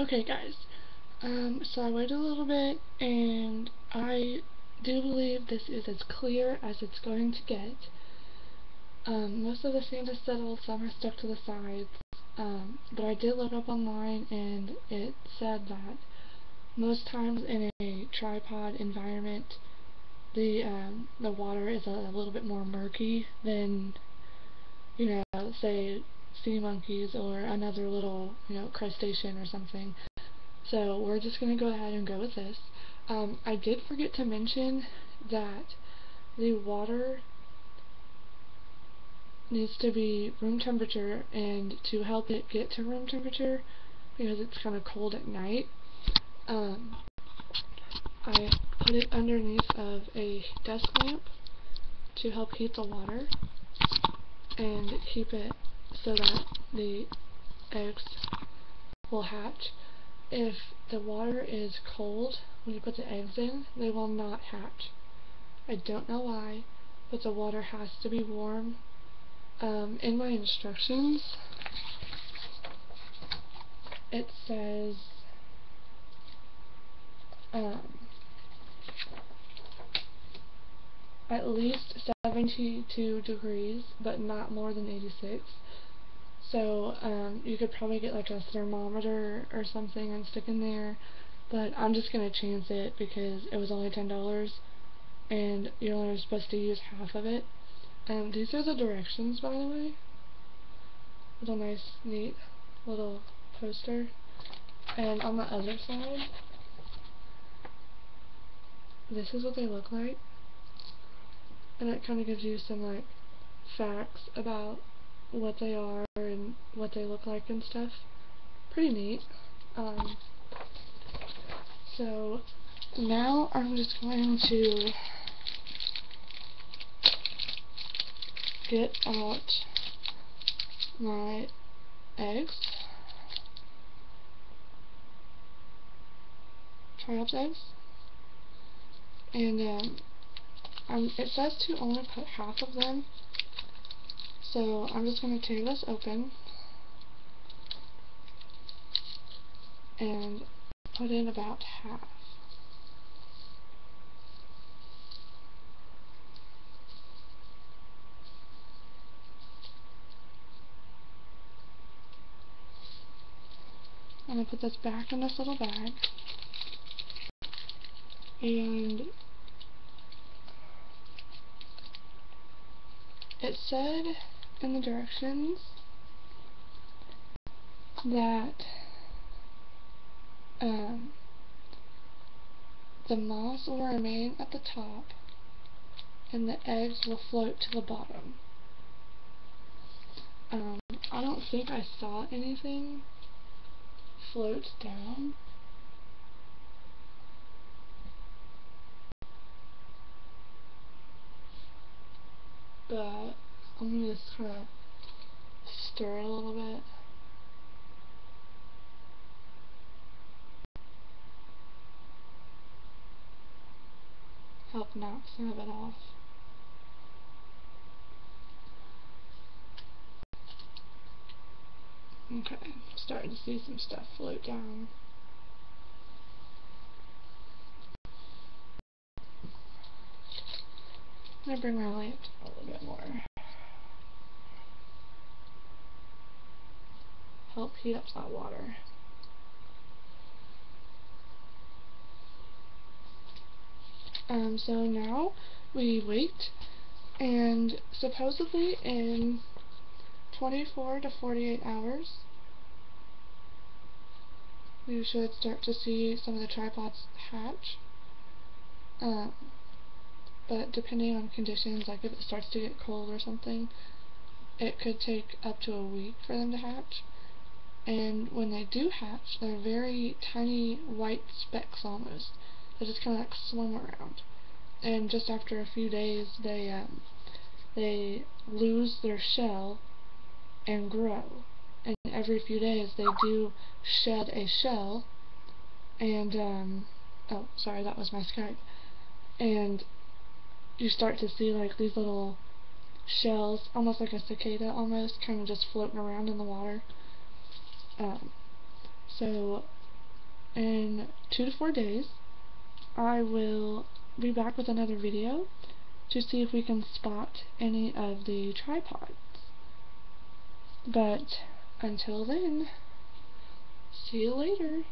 Okay guys, so I waited a little bit and I do believe this is as clear as it's going to get. Most of the sand is settled, some are stuck to the sides, but I did look up online and it said that most times in a tripod environment the water is a little bit more murky than, say sea monkeys or another little, crustacean or something. So we're just going to go ahead and go with this. I did forget to mention that the water needs to be room temperature, and to help it get to room temperature, because it's kind of cold at night, I put it underneath of a desk lamp to help heat the water and keep it so that the eggs will hatch. If the water is cold when you put the eggs in, they will not hatch. I don't know why, but the water has to be warm. In my instructions, it says at least 72 degrees, but not more than 86. So you could probably get like a thermometer or something and stick in there, but I'm just going to chance it because it was only $10 and you're only supposed to use half of it. These are the directions, by the way. Little nice, neat little poster. And on the other side, this is what they look like. And it kind of gives you some like facts about what they are and what they look like and stuff. Pretty neat. So now I'm just going to get out my eggs, Triumph's eggs, and it says to only put half of them, so I'm just going to tear this open and put in about half. I'm going to put this back in this little bag, and it said in the directions that the moss will remain at the top and the eggs will float to the bottom. I don't think I saw anything float down. But I'm going to just kind of stir it a little bit. Help knock some of it off. Okay, starting to see some stuff float down. I'm going to bring my lamp down a little bit more. Help heat up that water. So now we wait, and supposedly in 24 to 48 hours we should start to see some of the tripods hatch. But depending on conditions, like if it starts to get cold or something, it could take up to a week for them to hatch. And when they do hatch, they're very tiny white specks almost. They just kind of like swim around. And just after a few days, they lose their shell and grow. And every few days, they do shed a shell. And oh, sorry, that was my Skype. And you start to see like these little shells, almost like a cicada almost, kind of just floating around in the water. So in 2 to 4 days, I will be back with another video to see if we can spot any of the tripods. But until then, see you later.